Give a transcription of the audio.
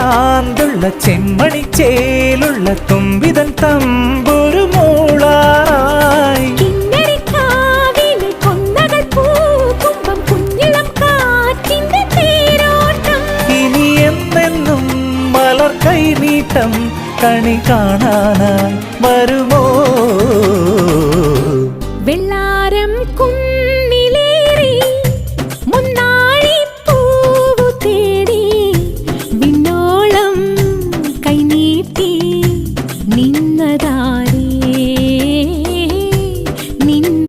ചാന്തുള്ള ചെമ്മണി ചേലുള്ള തുമ്പിതൻ തമ്പുരു മൂളായി ഇനി എന്നെന്നും മലർ കൈനീട്ടം കണി കാണാനായി